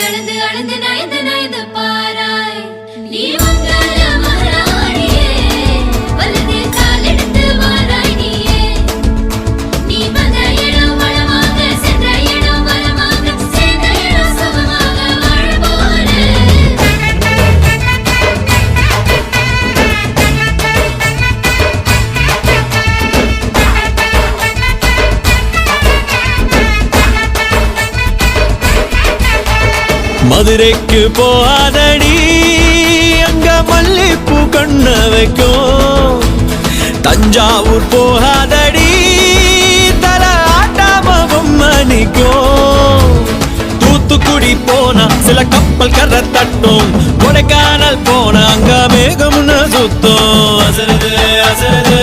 அளந்து அளந்து நயந்து நயந்து பாராய் நீ மங்கள மகாராணியே வலது கால் எடுத்து வாராய் நீயே நீ வந்த இடம் வளமாக சென்ற இடம் வளமாக சேர்ந்த இடம் சுகமாக வாழ போறேன் மதுரைக்கு போகாதடி அங்க மல்லிப்பூ கண்ண வைக்கும் தஞ்சாவூர் போகாதடி தல ஆட்டாம பொம்மணிக்கும் தூத்துக்குடி போனா சில கப்பல் கரை தட்டும் கொடைக்கானல் போனா அங்க மேகம்னு சுத்தம் அசருது அசருது